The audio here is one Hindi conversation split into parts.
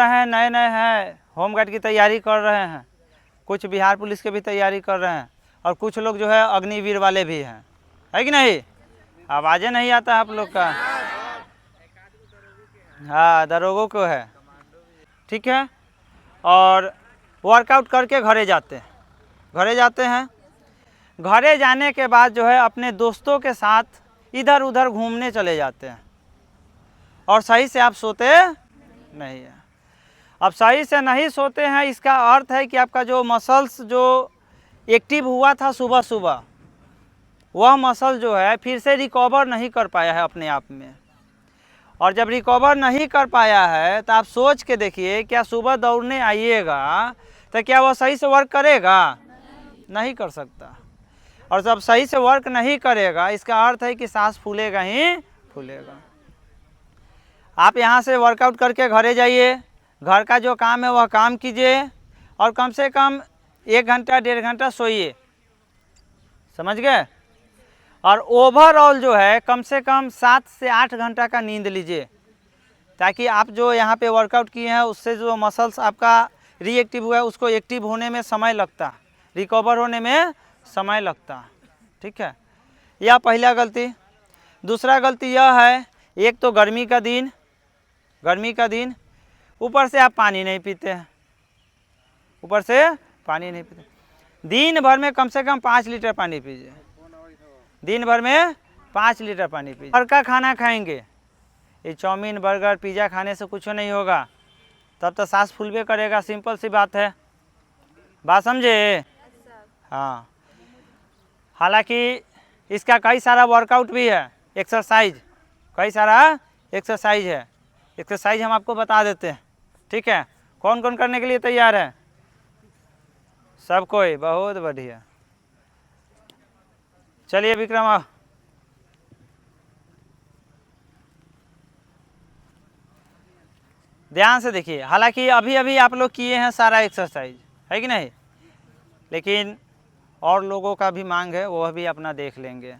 हैं नए नए हैं, होमगार्ड की तैयारी कर रहे हैं, कुछ बिहार पुलिस की भी तैयारी कर रहे हैं, और कुछ लोग जो है अग्निवीर वाले भी हैं, है कि नहीं? आवाज़ें नहीं आता है आप लोग का? हाँ, दरोगों को है, ठीक है। और वर्कआउट करके घरे जाते हैं, घरे जाने के बाद जो है अपने दोस्तों के साथ इधर उधर घूमने चले जाते हैं, और सही से आप सोते नहीं हैं। अब सही से नहीं सोते हैं, इसका अर्थ है कि आपका जो मसल्स जो एक्टिव हुआ था सुबह सुबह, वह मसल जो है फिर से रिकवर नहीं कर पाया है अपने आप में। और जब रिकवर नहीं कर पाया है तो आप सोच के देखिए, क्या सुबह दौड़ने आइएगा तो क्या वह सही से वर्क करेगा? नहीं कर सकता। और जब सही से वर्क नहीं करेगा, इसका अर्थ है कि सांस फूलेगा ही फूलेगा। आप यहाँ से वर्कआउट करके घरे जाइए, घर का जो काम है वह काम कीजिए, और कम से कम 1 घंटा 1.5 घंटा सोइए, समझ गए? और ओवरऑल जो है कम से कम 7 से 8 घंटा का नींद लीजिए, ताकि आप जो यहाँ पे वर्कआउट किए हैं उससे जो मसल्स आपका रिएक्टिव हुआ है उसको एक्टिव होने में समय लगता, रिकवर होने में समय लगता, ठीक है। यह पहला गलती। दूसरा गलती यह है, एक तो गर्मी का दिन, ऊपर से आप पानी नहीं पीते हैं, दिन भर में कम से कम 5 लीटर पानी पीजिए, घर का खाना खाएंगे, ये चाउमीन बर्गर पिज़्ज़ा खाने से कुछ नहीं होगा, तब तो सांस फूलबे करेगा, सिंपल सी बात है, बात समझे? हाँ, हालांकि इसका कई सारा वर्कआउट भी है, एक्सरसाइज है, एक्सरसाइज हम आपको बता देते हैं, ठीक है। कौन कौन करने के लिए तैयार है? सब कोई, बहुत बढ़िया। चलिए विक्रम आओ। ध्यान से देखिए, हालांकि अभी अभी आप लोग किए हैं सारा एक्सरसाइज, है कि नहीं, लेकिन और लोगों का भी मांग है, वह भी अपना देख लेंगे,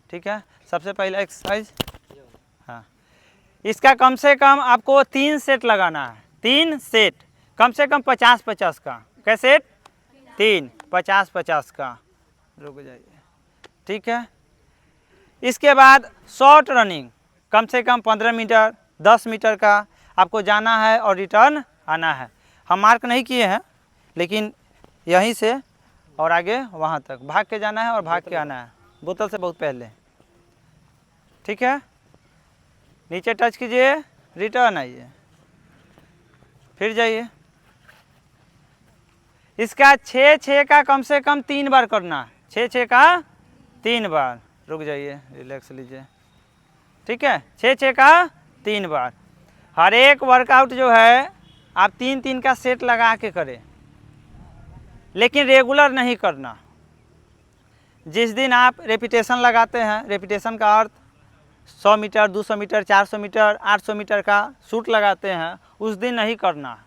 ठीक है। सबसे पहला एक्सरसाइज, हाँ, इसका कम से कम आपको 3 सेट लगाना है, 3 सेट, कम से कम 50-50 का। कैसे? 3 50-50 का। रुक जाइए, ठीक है। इसके बाद शॉर्ट रनिंग, कम से कम 15 मीटर 10 मीटर का आपको जाना है और रिटर्न आना है। हम मार्क नहीं किए हैं, लेकिन यहीं से और आगे वहाँ तक भाग के जाना है और भाग के आना है, बोतल से बहुत पहले, ठीक है। नीचे टच कीजिए, रिटर्न आइए, फिर जाइए। इसका 6-6 का कम से कम 3 बार करना, 6-6 का 3 बार। रुक जाइए, रिलैक्स लीजिए, ठीक है। 6-6 का 3 बार। हर एक वर्कआउट जो है आप 3-3 का सेट लगा के करें, लेकिन रेगुलर नहीं करना। जिस दिन आप रेपिटेशन लगाते हैं, रेपिटेशन का अर्थ 100 मीटर 200 मीटर 400 मीटर 800 मीटर का शूट लगाते हैं, उस दिन नहीं करना।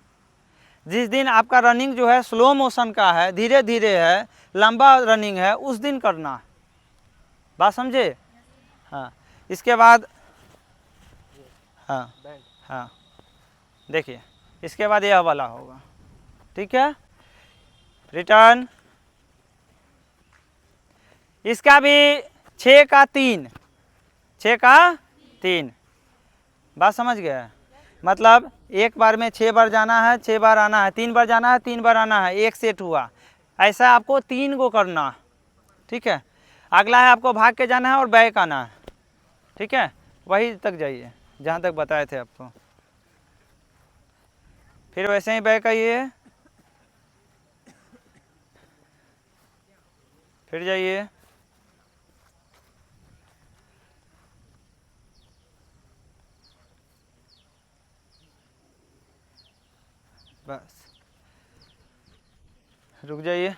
जिस दिन आपका रनिंग जो है स्लो मोशन का है, धीरे धीरे है, लंबा रनिंग है, उस दिन करना, बात समझे? हाँ, इसके बाद हाँ देखिए, इसके बाद यह वाला होगा, ठीक है। रिटर्न, इसका भी 6 का 3, 6 का 3, बात समझ गया? मतलब एक बार में 6 बार जाना है, 6 बार आना है, 3 बार जाना है, 3 बार आना है, एक सेट हुआ। ऐसा आपको 3 को करना, ठीक है। अगला है आपको भाग के जाना है और बैक आना है, ठीक है। वही तक जाइए जहाँ तक बताए थे आपको, फिर वैसे ही बैक आइए, फिर जाइए, बस रुक जाइए।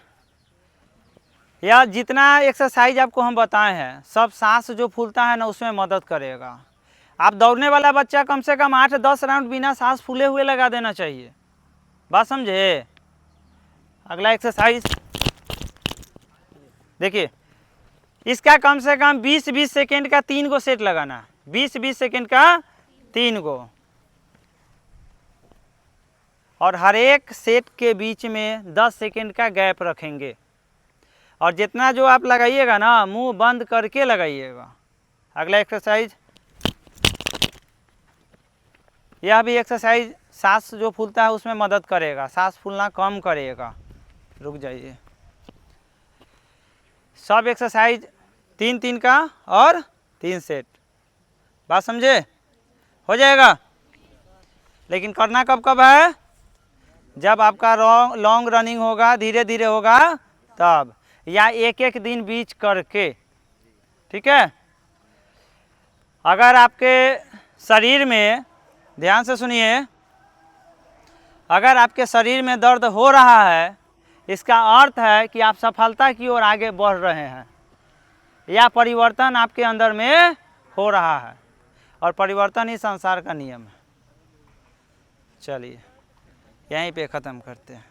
या जितना एक्सरसाइज आपको हम बताए हैं सब सांस जो फूलता है ना उसमें मदद करेगा। आप दौड़ने वाला बच्चा कम से कम 8-10 राउंड बिना सांस फूले हुए लगा देना चाहिए, बात समझे? अगला एक्सरसाइज देखिए, इसका कम से कम 20-20 सेकेंड का 3 गो सेट लगाना, 20-20 सेकेंड का 3 गो, और हर एक सेट के बीच में 10 सेकंड का गैप रखेंगे। और जितना जो आप लगाइएगा ना, मुंह बंद करके लगाइएगा। अगला एक्सरसाइज, यह भी एक्सरसाइज सांस जो फूलता है उसमें मदद करेगा, सांस फूलना कम करेगा। रुक जाइए। सब एक्सरसाइज 3-3 का और 3 सेट, बात समझे? हो जाएगा। लेकिन करना कब कब है? जब आपका लॉन्ग रनिंग होगा, धीरे धीरे होगा तब, या एक एक दिन बीच करके, ठीक है। अगर आपके शरीर में, ध्यान से सुनिए, अगर आपके शरीर में दर्द हो रहा है, इसका अर्थ है कि आप सफलता की ओर आगे बढ़ रहे हैं, या परिवर्तन आपके अंदर में हो रहा है। और परिवर्तन ही संसार का नियम है। चलिए यहीं पे ख़त्म करते हैं।